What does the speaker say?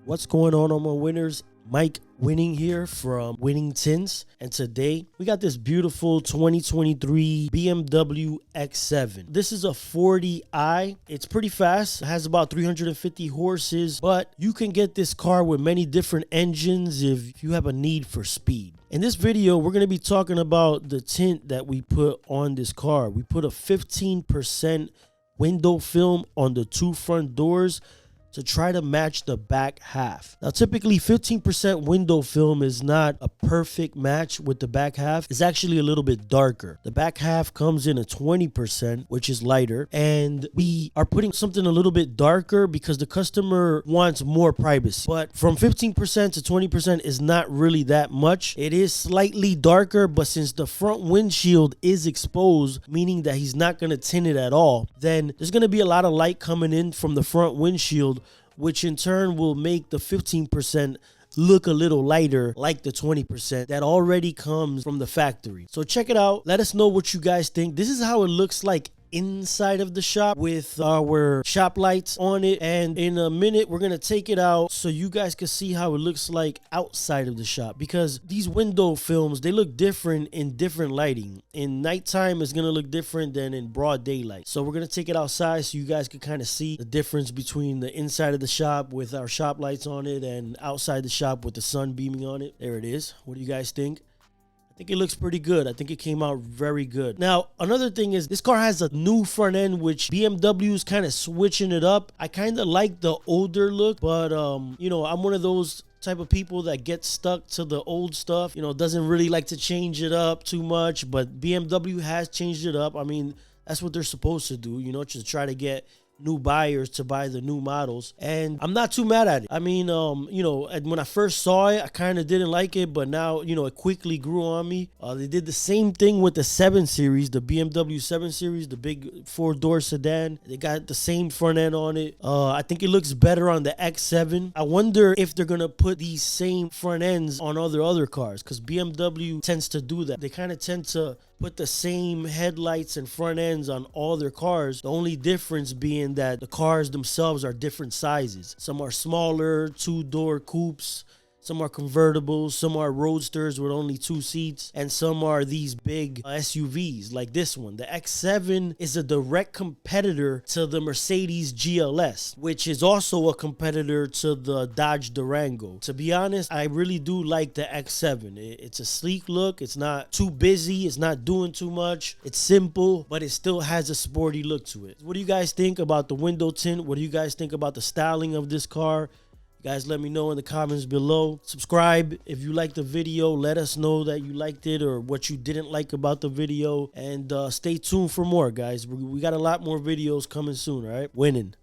What's going on my winners? Mike Winning here from Winning Tints, and today we got this beautiful 2023 BMW X7. This is a 40i. It's pretty fast. It has about 350 horses, but you can get this car with many different engines if you have a need for speed. In this video, we're going to be talking about the tint that we put on this car. We put a 15% window film on the two front doors to try to match the back half. Now, typically 15% window film is not a perfect match with the back half. It's actually a little bit darker. The back half comes in at 20%, which is lighter. And we are putting something a little bit darker because the customer wants more privacy. But from 15% to 20% is not really that much. It is slightly darker, but since the front windshield is exposed, meaning that he's not going to tint it at all, then there's going to be a lot of light coming in from the front windshield, which in turn will make the 15% look a little lighter, like the 20% that already comes from the factory. So check it out. Let us know what you guys think. This is how it looks like inside of the shop with our shop lights on it, and in a minute we're gonna take it out so you guys can see how it looks like outside of the shop, because these window films, they look different in different lighting. In nighttime it's gonna look different than in broad daylight. So we're gonna take it outside so you guys can kind of see the difference between the inside of the shop with our shop lights on it and outside the shop with the sun beaming on it. There it is. What do you guys think? I think it looks pretty good. I think it came out very good. Now, another thing is this car has a new front end, which BMW is kind of switching it up. I kind of like the older look, but you know, I'm one of those type of people that get stuck to the old stuff, you know, doesn't really like to change it up too much, but BMW has changed it up. I mean, that's what they're supposed to do, you know, just try to get new buyers to buy the new models, and I'm not too mad at it. I mean, you know, when I first saw it, I kind of didn't like it, but now, you know, it quickly grew on me. They did the same thing with the 7 Series, the BMW 7 Series, the big 4-door sedan. They got the same front end on it. I think it looks better on the X7. I wonder if they're gonna put these same front ends on other cars, because BMW tends to do that. They kind of tend to put the same headlights and front ends on all their cars. The only difference being that the cars themselves are different sizes. Some are smaller, 2-door coupes. Some are convertibles, some are roadsters with only 2 seats, and some are these big SUVs like this one. The X7 is a direct competitor to the Mercedes GLS, which is also a competitor to the Dodge Durango. To be honest, I really do like the X7. It's a sleek look. It's not too busy. It's not doing too much. It's simple, but it still has a sporty look to it. What do you guys think about the window tint? What do you guys think about the styling of this car? You guys let me know in the comments below. Subscribe if you liked the video. Let us know that you liked it or what you didn't like about the video. And stay tuned for more, guys. We got a lot more videos coming soon, all right? Winning.